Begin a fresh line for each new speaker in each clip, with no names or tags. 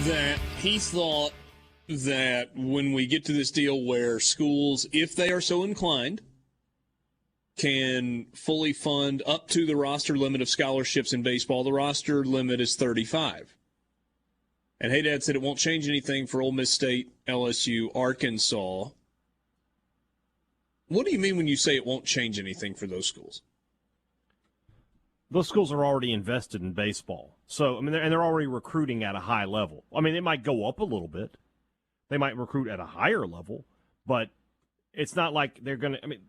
that he thought that when we get to this deal where schools, if they are so inclined, can fully fund up to the roster limit of scholarships in baseball, the roster limit is 35. And Hadad said it won't change anything for Ole Miss State, LSU, Arkansas. What do you mean when you say it won't change anything for those schools?
Those schools are already invested in baseball. So, I mean, they're already recruiting at a high level. I mean, it might go up a little bit. They might recruit at a higher level, but it's not like they're going to, I mean,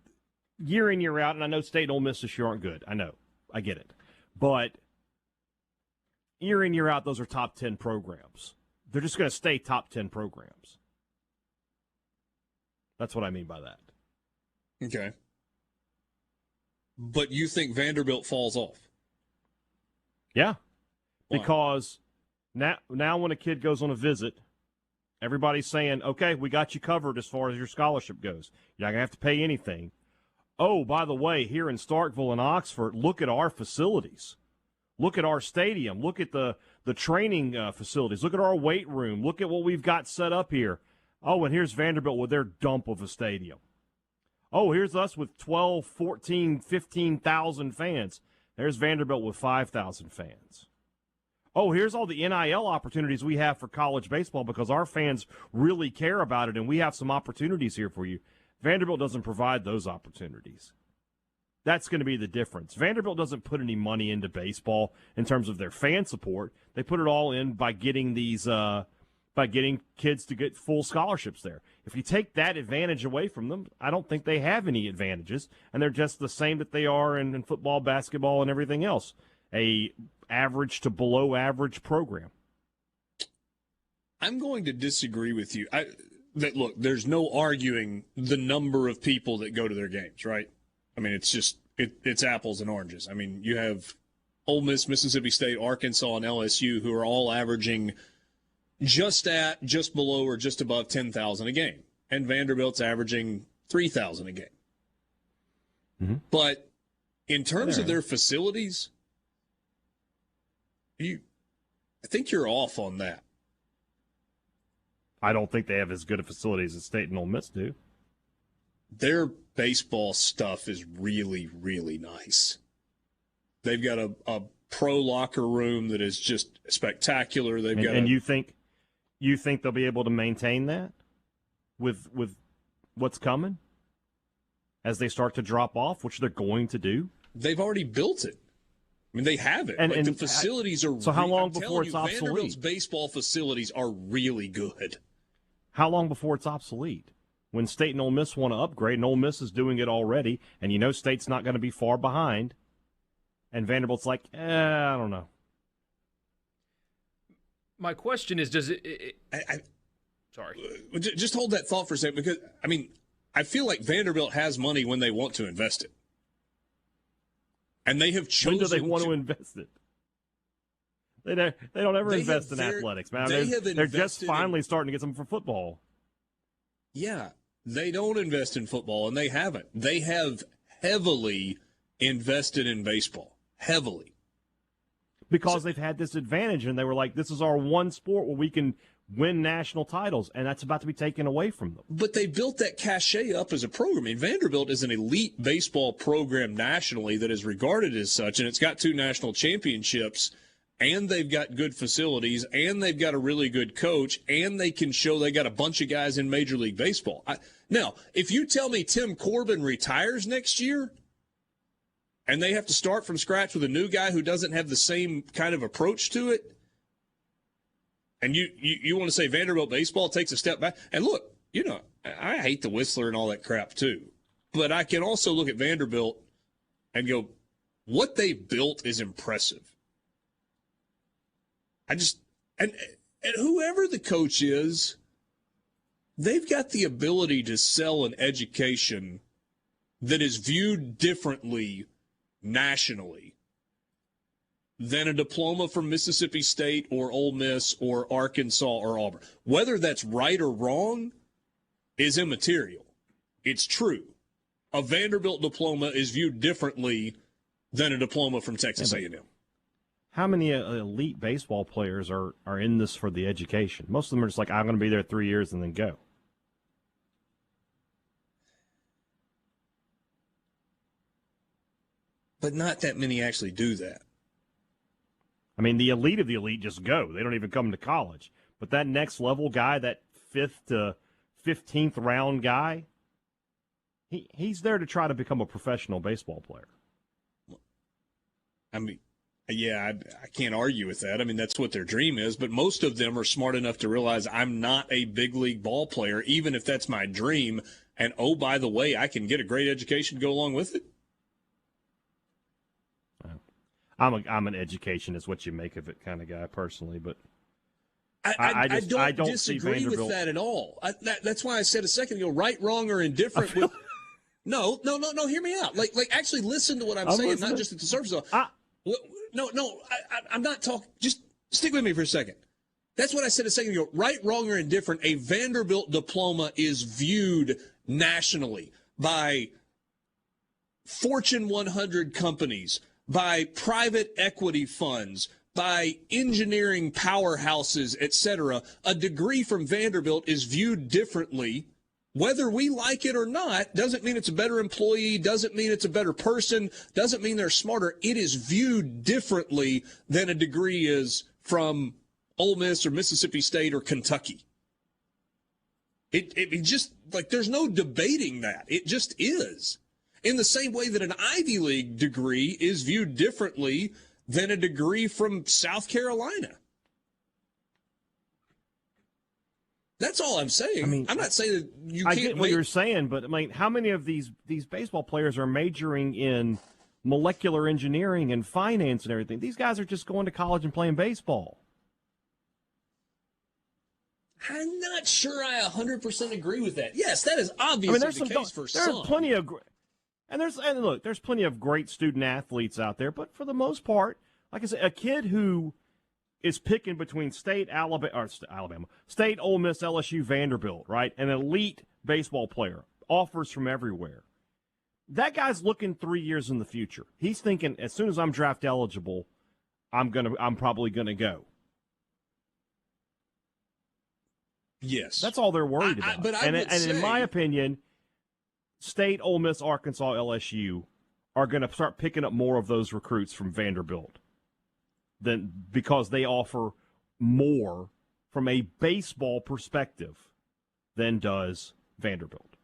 year in, year out, and I know State and Ole Miss this year aren't good. I know. I get it. But year in, year out, those are top 10 programs. They're just going to stay top 10 programs. That's what I mean by that.
Okay. But you think Vanderbilt falls off?
Yeah.
Why?
Because now when a kid goes on a visit, everybody's saying, okay, we got you covered as far as your scholarship goes. You're not going to have to pay anything. Oh, by the way, here in Starkville and Oxford, look at our facilities. Look at our stadium. Look at the training facilities. Look at our weight room. Look at what we've got set up here. Oh, and here's Vanderbilt with their dump of a stadium. Oh, here's us with 12, 14, 15,000 fans. There's Vanderbilt with 5,000 fans. Oh, here's all the NIL opportunities we have for college baseball because our fans really care about it, and we have some opportunities here for you. Vanderbilt doesn't provide those opportunities. That's going to be the difference. Vanderbilt doesn't put any money into baseball in terms of their fan support. They put it all in by getting these, by getting kids to get full scholarships there. If you take that advantage away from them, I don't think they have any advantages, and they're just the same that they are in football, basketball, and everything else. A average to below average program.
I'm going to disagree with you. Look, there's no arguing the number of people that go to their games, right? I mean, it's just it's apples and oranges. I mean, you have Ole Miss, Mississippi State, Arkansas, and LSU who are all averaging just below, or just above 10,000 a game, and Vanderbilt's averaging 3,000 a game.
Mm-hmm.
But in terms of their facilities, I think you're off on that.
I don't think they have as good of facilities as State and Ole Miss do.
Their baseball stuff is really, really nice. They've got a pro locker room that is just spectacular.
And you think they'll be able to maintain that with what's coming as they start to drop off, which they're going to do?
They've already built it. I mean, they have it. And the facilities are.
So how long before it's obsolete?
Vanderbilt's baseball facilities are really good.
How long before it's obsolete? When State and Ole Miss want to upgrade, and Ole Miss is doing it already, and you know State's not going to be far behind, and Vanderbilt's like, I don't know.
My question is, does it sorry.
Just hold that thought for a second, because, I mean, I feel like Vanderbilt has money when they want to invest it. And they have chosen.
When do they want to invest it? They don't ever invest in athletics, man. They're just finally starting to get something for football.
Yeah, they don't invest in football, and they haven't. They have heavily invested in baseball. Heavily.
Because they've had this advantage, and they were like, this is our one sport where we can win national titles, and that's about to be taken away from them.
But they built that cachet up as a program. I mean, Vanderbilt is an elite baseball program nationally that is regarded as such, and it's got 2 national championships, and they've got good facilities, and they've got a really good coach, and they can show they got a bunch of guys in Major League Baseball. Now, if you tell me Tim Corbin retires next year, and they have to start from scratch with a new guy who doesn't have the same kind of approach to it, and you want to say Vanderbilt baseball takes a step back, and look, you know, I hate the Whistler and all that crap too, but I can also look at Vanderbilt and go, what they built is impressive. And whoever the coach is, they've got the ability to sell an education that is viewed differently nationally than a diploma from Mississippi State or Ole Miss or Arkansas or Auburn. Whether that's right or wrong is immaterial. It's true. A Vanderbilt diploma is viewed differently than a diploma from Texas A&M.
how many elite baseball players are in this for the education? Most of them are just like, I'm going to be there 3 years and then go.
But not that many actually do that.
I mean, the elite of the elite just go. They don't even come to college. But that next level guy, that 5th to 15th round guy, he's there to try to become a professional baseball player.
I mean, yeah, I can't argue with that. I mean, that's what their dream is. But most of them are smart enough to realize I'm not a big league ball player, even if that's my dream. And, oh, by the way, I can get a great education to go along with it.
I'm an education is what you make of it kind of guy personally, but
I don't
disagree
see with that at all. That's why I said a second ago, right, wrong, or indifferent. No. Hear me out. Like, actually listen to what I'm saying, listening. Not just at the surface level. I'm not talking. Just stick with me for a second. That's what I said a second ago. Right, wrong, or indifferent. A Vanderbilt diploma is viewed nationally by Fortune 100 companies, by private equity funds, by engineering powerhouses, etc. A degree from Vanderbilt is viewed differently. Whether we like it or not doesn't mean it's a better employee, doesn't mean it's a better person, doesn't mean they're smarter. It is viewed differently than a degree is from Ole Miss or Mississippi State or Kentucky. It just, like, there's no debating that. It just is. In the same way that an Ivy League degree is viewed differently than a degree from South Carolina. That's all I'm saying.
I mean,
I'm not saying that you
I
can't.
get what you're saying, but I mean, how many of these baseball players are majoring in molecular engineering and finance and everything? These guys are just going to college and playing baseball.
I'm not sure I 100% agree with that. Yes, that is obviously the case for some.
There's plenty of. And look, there's plenty of great student athletes out there, but for the most part, like I said, a kid who is picking between State, Ole Miss, LSU, Vanderbilt, right? An elite baseball player, offers from everywhere. That guy's looking 3 years in the future. He's thinking, as soon as I'm draft eligible, I'm probably gonna go.
Yes,
that's all they're worried about.
But
in my opinion, State, Ole Miss, Arkansas, LSU are going to start picking up more of those recruits from Vanderbilt because they offer more from a baseball perspective than does Vanderbilt.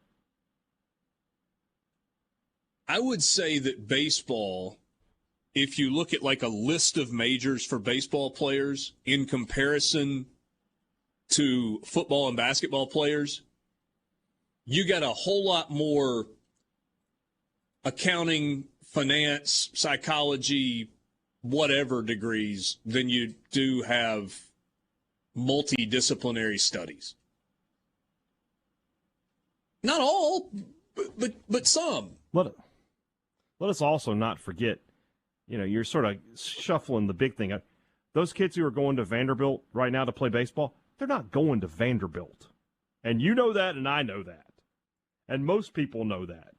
I would say that baseball, if you look at like a list of majors for baseball players in comparison to football and basketball players, you got a whole lot more accounting, finance, psychology, whatever degrees than you do have multidisciplinary studies. Not all, but some.
Let us also not forget, you're sort of shuffling the big thing. Those kids who are going to Vanderbilt right now to play baseball, they're not going to Vanderbilt. And you know that, and I know that. And most people know that.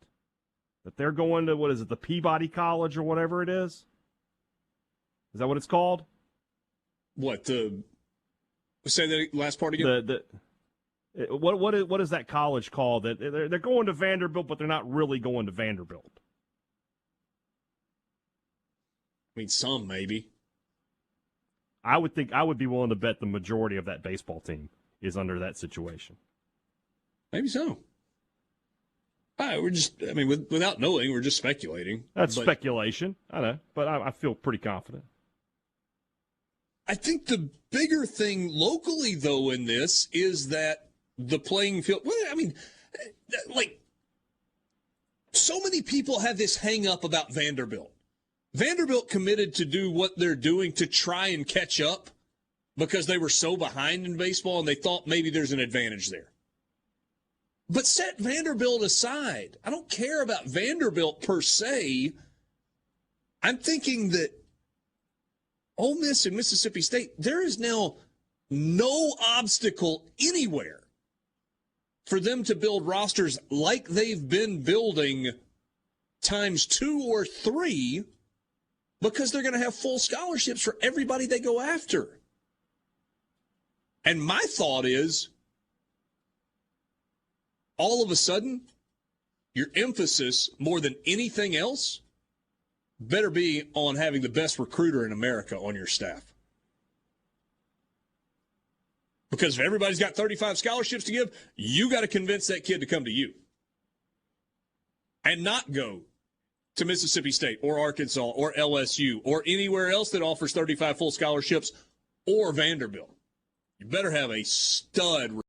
That they're going to, the Peabody College or whatever it is? Is that what it's called?
What, say that last part again?
What is that college called? That they're going to Vanderbilt, but they're not really going to Vanderbilt.
I mean, some maybe.
I would be willing to bet the majority of that baseball team is under that situation.
Maybe so. Without knowing, we're just speculating.
That's speculation. I know, but I feel pretty confident.
I think the bigger thing locally, though, in this is that the playing field. Well, I mean, like, so many people have this hang up about Vanderbilt. Vanderbilt committed to do what they're doing to try and catch up because they were so behind in baseball and they thought maybe there's an advantage there. But set Vanderbilt aside. I don't care about Vanderbilt per se. I'm thinking that Ole Miss and Mississippi State, there is now no obstacle anywhere for them to build rosters like they've been building times 2 or 3 because they're going to have full scholarships for everybody they go after. And my thought is, all of a sudden, your emphasis more than anything else better be on having the best recruiter in America on your staff. Because if everybody's got 35 scholarships to give, you got to convince that kid to come to you and not go to Mississippi State or Arkansas or LSU or anywhere else that offers 35 full scholarships or Vanderbilt. You better have a stud